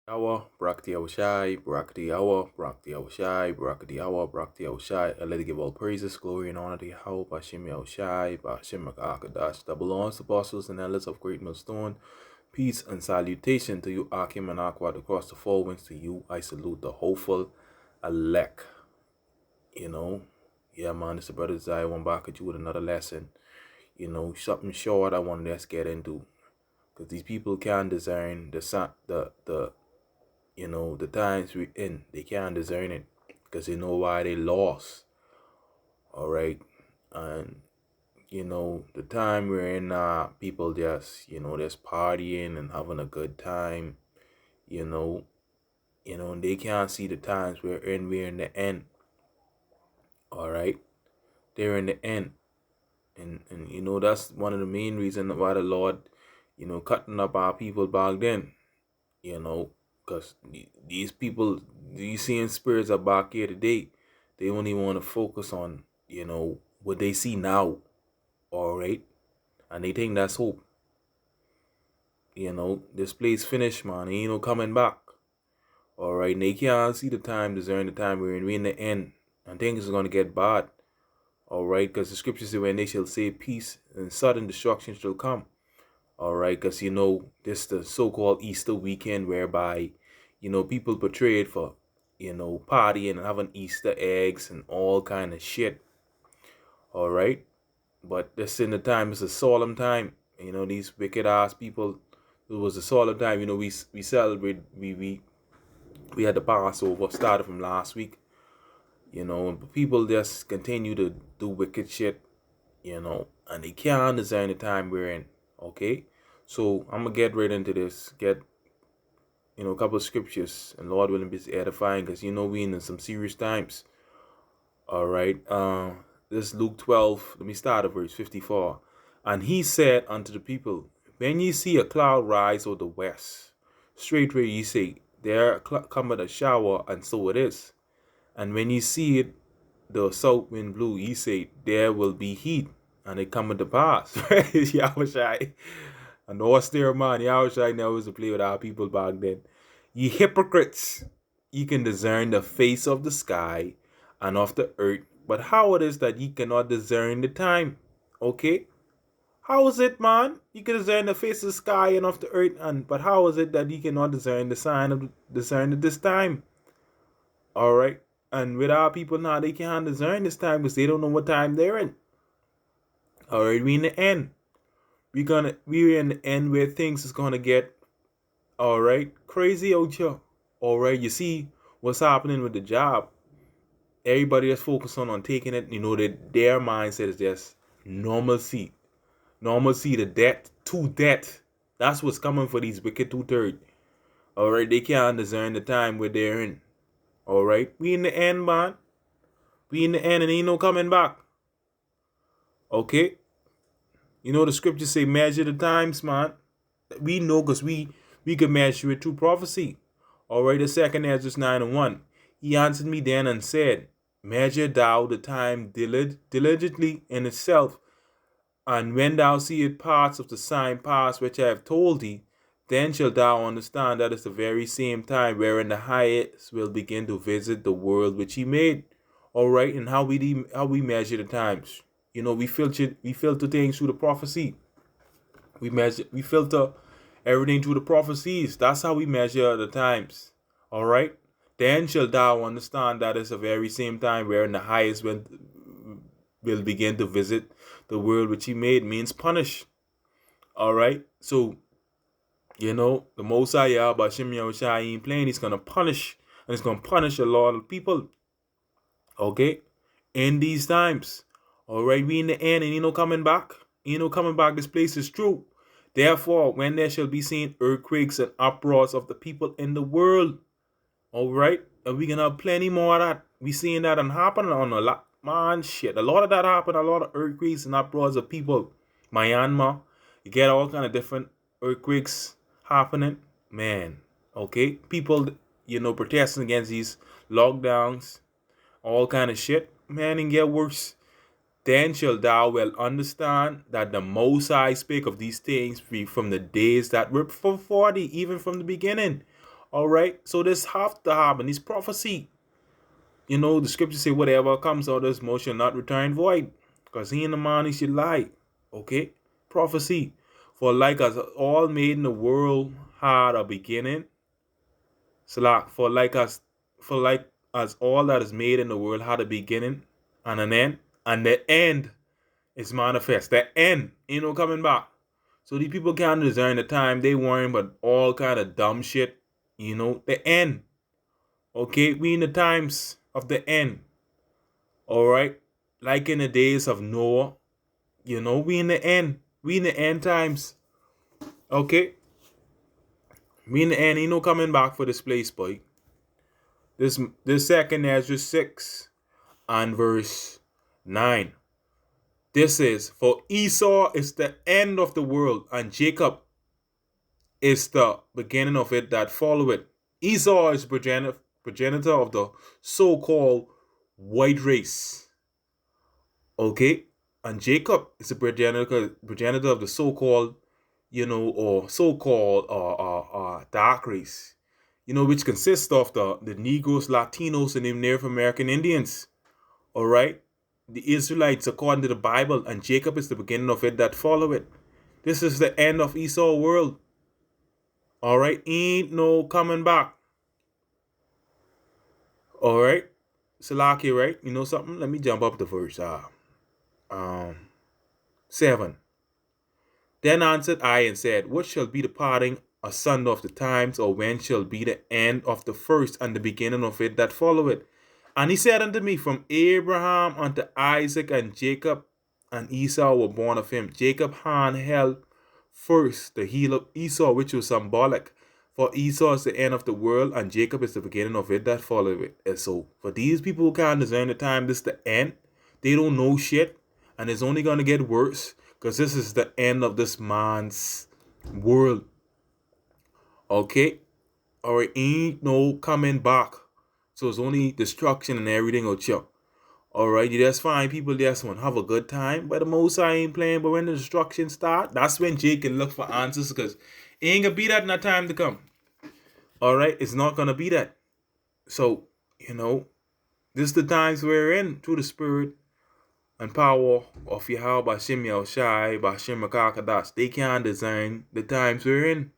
Hour, Brakti Awashai, Brakti Hour, Brakti Awashai, Brakti Hour, Brakti Awashai, and let it give all praises, glory, and honor to Yahweh, Bashim Yahushai, Bashim Akadash, double honors, apostles, and elders of great millstone. Peace and salutation to you, Akim and Akwad, across the four winds. To you, I salute the hopeful elect. You know, yeah, man, it's the brother Zai one back at you with another lesson. Something short I want to just get into. Because these people can't discern the times we're in. They can't discern it because they know why they lost. All right. And, the time we're in, people just partying and having a good time, you know, and they can't see the times we're in the end. All right. They're in the end. And that's one of the main reasons why the Lord, cutting up our people back then, because these people, these seeing spirits are back here today. They only want to focus on, what they see now, all right? And they think that's hope. This place finished, man. Ain't no coming back, all right? And they can't see the time, discern the time we're in the end. And things are going to get bad, all right? Because the scriptures say when they shall say peace and sudden destruction shall come. All right, because this the so-called Easter weekend whereby, people portray it for, partying and having Easter eggs and all kind of shit. All right, but this in the time is a solemn time. These wicked ass people. It was a solemn time. We celebrate. We had the Passover started from last week. And people just continue to do wicked shit. And they can't discern the time we're in. Okay, so I'm gonna get right into this. Get a couple of scriptures, and Lord willing, be edifying, because we in some serious times. All right, this is Luke 12. Let me start at verse 54. And he said unto the people, when ye see a cloud rise over the west, straightway ye say, there cometh a shower, and so it is. And when ye see it, the south wind blew, ye say, there will be heat, and it cometh to pass. Yahushai. And the austere man, Yahushai never was to play with our people back then. Ye hypocrites, ye can discern the face of the sky and of the earth, but how it is that ye cannot discern the time? Okay? How is it, man? You can discern the face of the sky and of the earth, but how is it that ye cannot discern the sign of discern this time? All right. And with our people now, they can't discern this time because they don't know what time they're in. All right, we in the end. We're in the end where things is gonna get all right crazy out here. All right, you see what's happening with the job. Everybody that's focusing on taking it, that their mindset is just normalcy, normalcy to death. That's what's coming for these wicked 2/3. All right, they can't discern the time where they're in. All right, we in the end, man. We in the end, and ain't no coming back. Okay, the scriptures say measure the times, man. We know because we can measure it through prophecy. All right, the second Ezra 9:1. He answered me then and said, measure thou the time diligently in itself, and when thou seest parts of the sign pass which I have told thee, then shalt thou understand that it's the very same time wherein the highest will begin to visit the world which he made. All right, and how we measure the times. We filter things through the prophecy. We filter everything through the prophecies. That's how we measure the times. All right. Then shall thou understand that it's the very same time wherein the highest will begin to visit the world which he made, means punish. All right. So the Most High Yahweh Shem Yahushua ain't playing. He's gonna punish, and he's gonna punish a lot of people. Okay, in these times. All right, we in the end, and coming back. Coming back. This place is true. Therefore, when there shall be seen earthquakes and uproars of the people in the world, all right, and we gonna have plenty more of that. We seeing that and happening on a lot, man. Shit, a lot of that happen. A lot of earthquakes and uproars of people. Myanmar, you get all kind of different earthquakes happening, man. Okay, people, protesting against these lockdowns, all kind of shit, man, and get worse. Then shall thou well understand that the Most High spake of these things from the days that were before thee, even from the beginning. All right. So this have to happen. It's prophecy. You know, the scriptures say whatever comes out of this mouth shall not return void. Because he in the man he should lie. Okay? Prophecy. For like as all made in the world had a beginning. So like for like as all that is made in the world had a beginning and an end. And the end is manifest. The end ain't no coming back. So these people can't discern the time. They worrying about all kind of dumb shit. You know, the end. Okay, we in the times of the end. All right, like in the days of Noah. You know, we in the end. We in the end times. Okay, we in the end. Ain't no coming back for this place, boy. This second Ezra 6 and verse 9. This is for Esau is the end of the world, and Jacob is the beginning of it that follow it. Esau is progenitor of the so-called white race. Okay? And Jacob is the progenitor of the so-called, or so-called dark race. Which consists of the Negroes, Latinos, and the Native American Indians. Alright? The Israelites according to the Bible, and Jacob is the beginning of it that follow it. This is the end of Esau world. Alright, ain't no coming back. Alright, Salaki, right? You know something? Let me jump up to verse 7. Then answered I and said, what shall be the parting asunder of the times, or when shall be the end of the first and the beginning of it that follow it? And he said unto me, from Abraham unto Isaac and Jacob and Esau were born of him. Jacob hand held first the heel of Esau, which was symbolic. For Esau is the end of the world, and Jacob is the beginning of it that follow it. And so, for these people who can't discern the time, this is the end. They don't know shit, and it's only going to get worse, because this is the end of this man's world. Okay? Or it ain't no coming back. So it's only destruction and everything will chill. Alright, you just find people just want to have a good time, but the most I ain't playing. But when the destruction start, that's when Jake can look for answers, because it ain't gonna be that in that time to come. Alright, it's not gonna be that. So, this is the times we're in through the spirit and power of Yahweh Bashim Yahushai Bashim Makakadas. They can't discern the times we're in.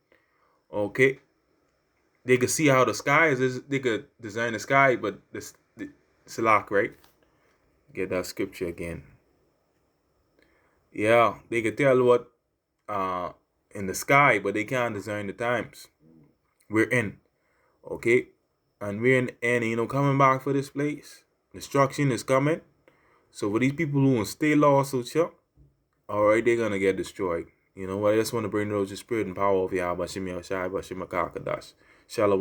Okay? They could see how the sky is. They could design the sky, but the Salak, right? Get that scripture again. Yeah, they could tell what in the sky, but they can't discern the times we're in. Okay? And we're in the end, coming back for this place. Destruction is coming. So for these people who want to stay lost, alright, they're gonna get destroyed. I just want to bring those the spirit and power of Yahweh Shemi Shai Bashim Makakadas. Shalom.